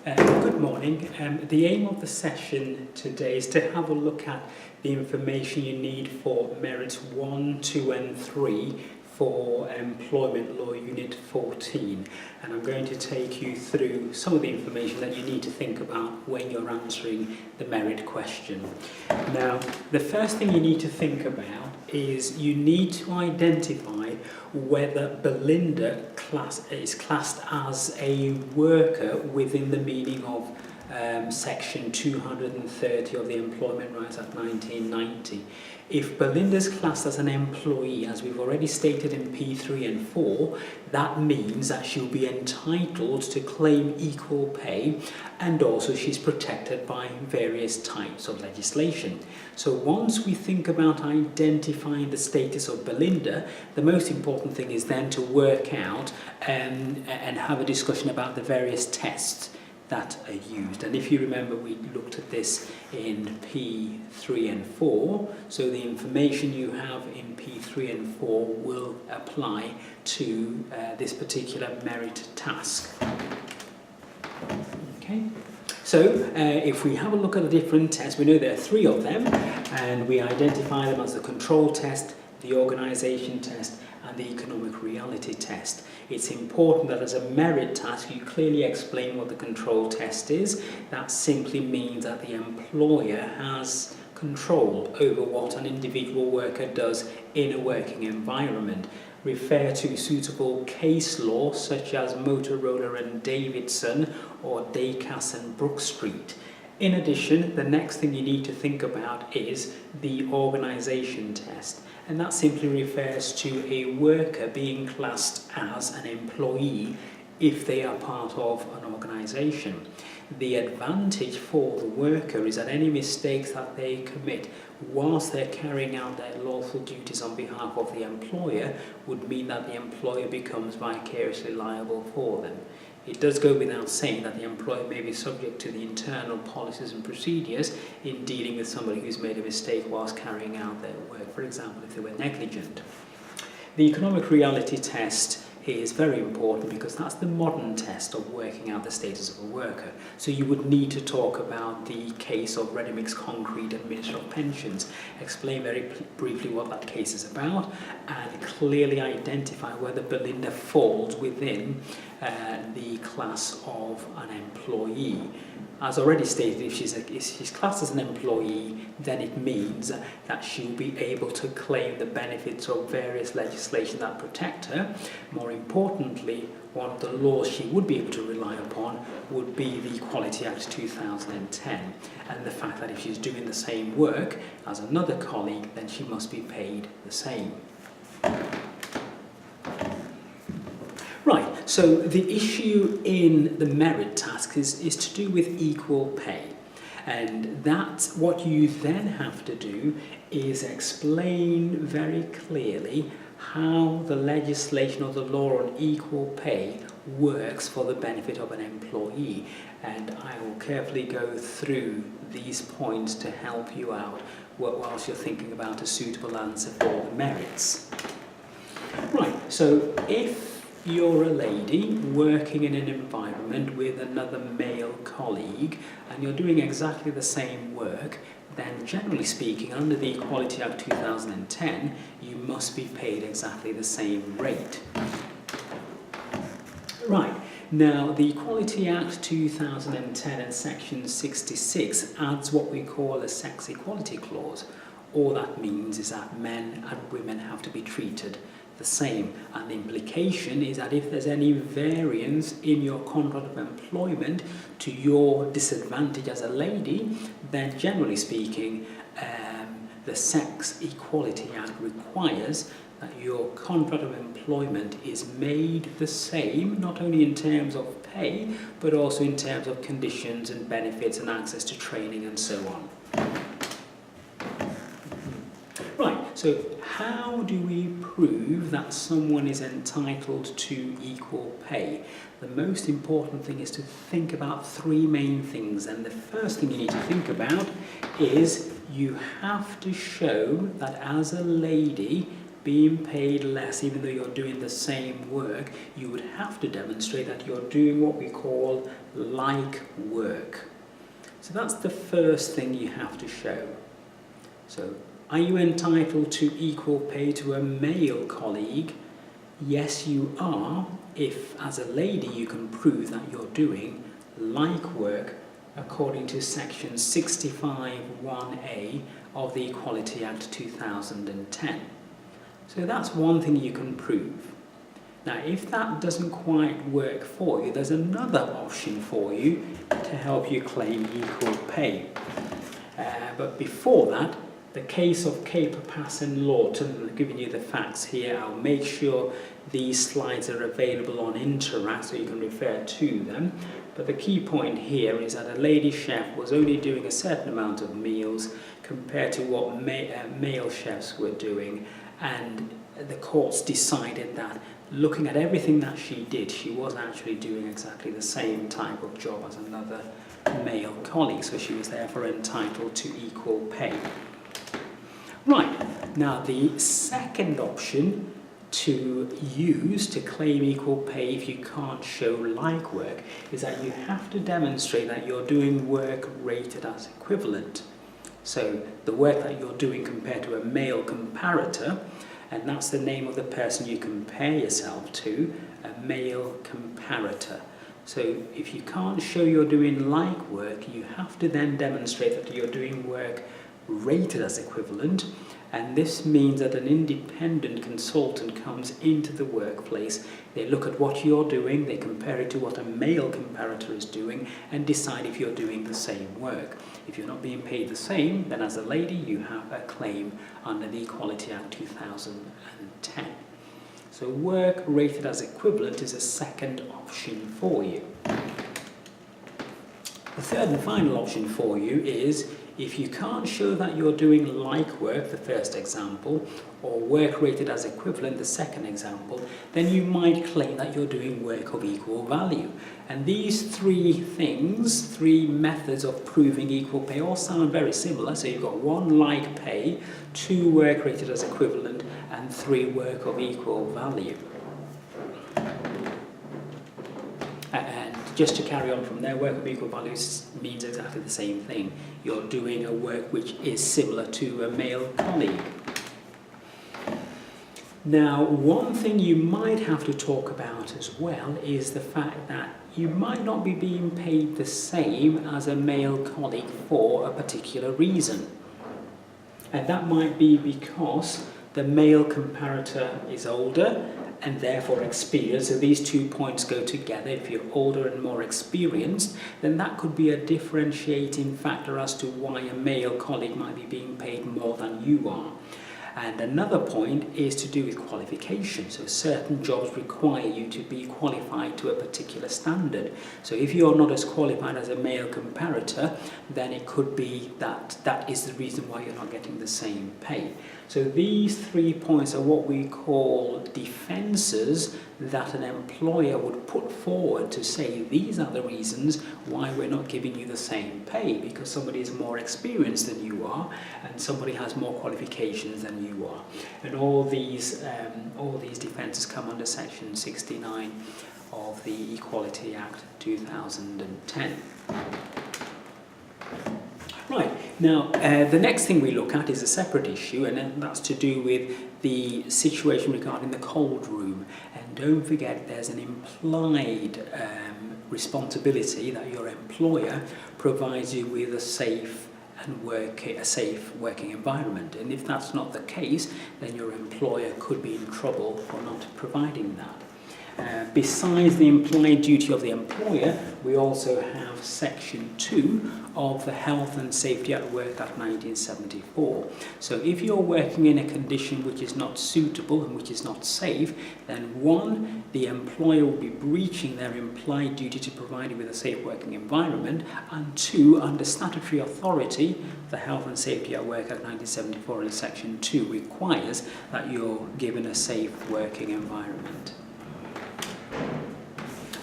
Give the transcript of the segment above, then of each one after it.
Good morning. The aim of the session today is to have a look at the information you need for merits 1, 2 and 3 for Employment Law Unit 14, and I'm going to take you through some of the information that you need to think about when you're answering the merit question. Now, the first thing you need to think about is you need to identify whether Belinda is classed as a worker within the meaning of section 230 of the Employment Rights Act 1990. If Belinda's classed as an employee, as we've already stated in P3 and 4, that means that she'll be entitled to claim equal pay, and also she's protected by various types of legislation. So once we think about identifying the status of Belinda, the most important thing is then to work out and have a discussion about the various tests that are used. And if you remember, we looked at this in P3 and 4, so the information you have in P3 and 4 will apply to this particular merit task. Okay, so if we have a look at the different tests, we know there are 3 of them, and we identify them as the control test, the organisation test, and the economic reality test. It's important that as a merit task you clearly explain what the control test is. That simply means that the employer has control over what an individual worker does in a working environment. Refer to suitable case law such as Motorola and Davidson or Dacas and Brook Street. In addition, the next thing you need to think about is the organisation test, and that simply refers to a worker being classed as an employee if they are part of an organisation. The advantage for the worker is that any mistakes that they commit whilst they're carrying out their lawful duties on behalf of the employer would mean that the employer becomes vicariously liable for them. It does go without saying that the employer may be subject to the internal policies and procedures in dealing with somebody who's made a mistake whilst carrying out their work, for example, if they were negligent. The economic reality test is very important because that's the modern test of working out the status of a worker. So you would need to talk about the case of Ready Mix Concrete and Minister of Pensions, explain very briefly what that case is about, and clearly identify whether Belinda falls within the class of an employee. As already stated, if she's classed as an employee, then it means that she'll be able to claim the benefits of various legislation that protect her. More importantly, one of the laws she would be able to rely upon would be the Equality Act 2010, and the fact that if she's doing the same work as another colleague, then she must be paid the same. Right, so the issue in the merit task is to do with equal pay. And that's what you then have to do is explain very clearly how the legislation or the law on equal pay works for the benefit of an employee. And I will carefully go through these points to help you out whilst you're thinking about a suitable answer for the merits. Right, so if you're a lady working in an environment with another male colleague and you're doing exactly the same work, then generally speaking, under the Equality Act 2010, you must be paid exactly the same rate. Right, now the Equality Act 2010 and Section 66 adds what we call a sex equality clause. All that means is that men and women have to be treated the same, and the implication is that if there's any variance in your contract of employment to your disadvantage as a lady, then generally speaking the Sex Equality Act requires that your contract of employment is made the same, not only in terms of pay but also in terms of conditions and benefits and access to training and so on. Right, so how do we prove that someone is entitled to equal pay? The most important thing is to think about 3 main things, and the first thing you need to think about is you have to show that as a lady being paid less even though you're doing the same work, you would have to demonstrate that you're doing what we call like work. So that's the first thing you have to show. So, are you entitled to equal pay to a male colleague? Yes, you are, if as a lady you can prove that you're doing like work according to section 65(1)(a) of the Equality Act 2010. So that's one thing you can prove. Now, if that doesn't quite work for you, there's another option for you to help you claim equal pay. But before that, the case of Caper Pass and Lawton, I'm giving you the facts here. I'll make sure these slides are available on Interact so you can refer to them. But the key point here is that a lady chef was only doing a certain amount of meals compared to what male chefs were doing, and the courts decided that looking at everything that she did, she was actually doing exactly the same type of job as another male colleague, so she was therefore entitled to equal pay. Right, now the second option to use to claim equal pay if you can't show like work is that you have to demonstrate that you're doing work rated as equivalent. So the work that you're doing compared to a male comparator, and that's the name of the person you compare yourself to, a male comparator. So if you can't show you're doing like work, you have to then demonstrate that you're doing work rated as equivalent, and this means that an independent consultant comes into the workplace, they look at what you're doing, they compare it to what a male comparator is doing, and decide if you're doing the same work. If you're not being paid the same, then as a lady you have a claim under the Equality Act 2010. So work rated as equivalent is a second option for you. The third and final option for you is if you can't show that you're doing like work, the first example, or work rated as equivalent, the second example, then you might claim that you're doing work of equal value. And these three things, three methods of proving equal pay, all sound very similar. So you've got 1 like pay, 2 work rated as equivalent, and 3 work of equal value. And just to carry on from there, work of equal values means exactly the same thing. You're doing a work which is similar to a male colleague. Now, one thing you might have to talk about as well is the fact that you might not be being paid the same as a male colleague for a particular reason. And that might be because the male comparator is older and therefore experienced. So these 2 points go together. If you're older and more experienced, then that could be a differentiating factor as to why a male colleague might be being paid more than you are. And another point is to do with qualification. So certain jobs require you to be qualified to a particular standard. So if you're not as qualified as a male comparator, then it could be that that is the reason why you're not getting the same pay. So these 3 points are what we call defences that an employer would put forward to say these are the reasons why we're not giving you the same pay, because somebody is more experienced than you are and somebody has more qualifications than you are. And all these defences come under section 69 of the Equality Act 2010. Right, now the next thing we look at is a separate issue, and that's to do with the situation regarding the cold room. And don't forget there's an implied responsibility that your employer provides you with a safe working environment. And if that's not the case, then your employer could be in trouble for not providing that. Besides the implied duty of the employer, we also have Section 2 of the Health and Safety at Work Act 1974. So if you're working in a condition which is not suitable and which is not safe, then 1, the employer will be breaching their implied duty to provide you with a safe working environment, and 2, under statutory authority, the Health and Safety at Work Act 1974 in Section 2 requires that you're given a safe working environment.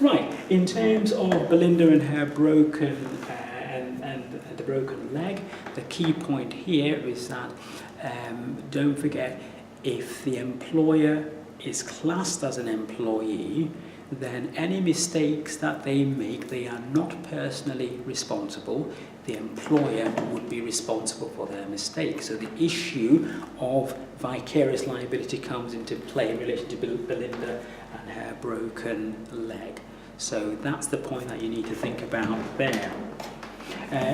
Right, in terms of Belinda and her broken and the broken leg, the key point here is that don't forget if the employer is classed as an employee, then any mistakes that they make, they are not personally responsible. The employer would be responsible for their mistakes. So the issue of vicarious liability comes into play in relation to Belinda and her broken leg. So that's the point that you need to think about there.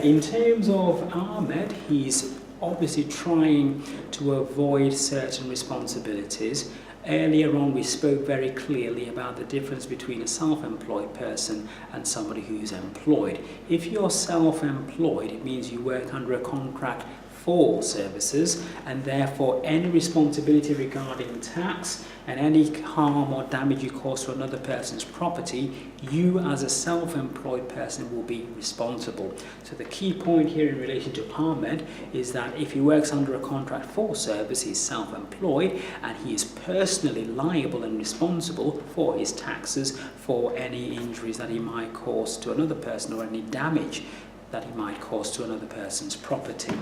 In terms of Ahmed, he's obviously trying to avoid certain responsibilities. Earlier on, we spoke very clearly about the difference between a self-employed person and somebody who's employed. If you're self-employed, it means you work under a contract for services, and therefore any responsibility regarding tax and any harm or damage you cause to another person's property, you as a self-employed person will be responsible. So the key point here in relation to Ahmed is that if he works under a contract for service, he's self-employed and he is personally liable and responsible for his taxes for any injuries that he might cause to another person or any damage that he might cause to another person's property.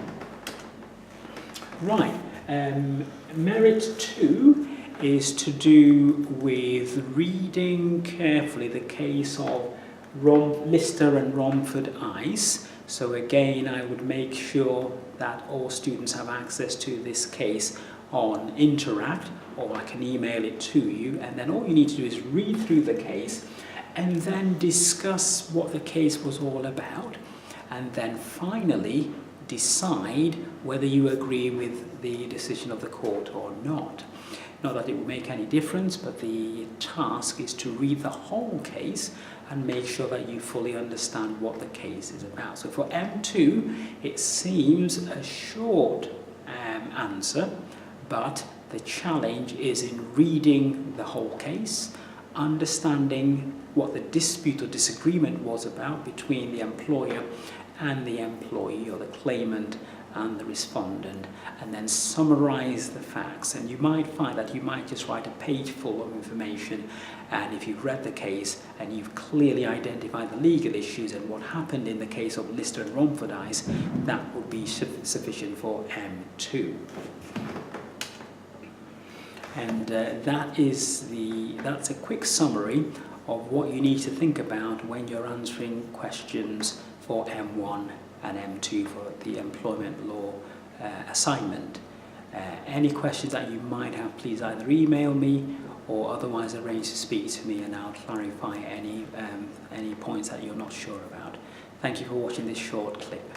Right, merit 2 is to do with reading carefully the case of Lister and Romford Ice. So again, I would make sure that all students have access to this case on Interact, or I can email it to you, and then all you need to do is read through the case and then discuss what the case was all about, and then finally decide whether you agree with the decision of the court or not. Not that it will make any difference, but the task is to read the whole case and make sure that you fully understand what the case is about. So for M2, it seems a short answer, but the challenge is in reading the whole case, understanding what the dispute or disagreement was about between the employer and the employee, or the claimant and the respondent, and then summarize the facts. And you might find that you might just write a page full of information, and if you've read the case and you've clearly identified the legal issues and what happened in the case of Lister and Romford Ice, that would be sufficient for M2. And that's a quick summary of what you need to think about when you're answering questions for M1 and M2 for the employment law assignment. Any questions that you might have, please either email me or otherwise arrange to speak to me, and I'll clarify any points that you're not sure about. Thank you for watching this short clip.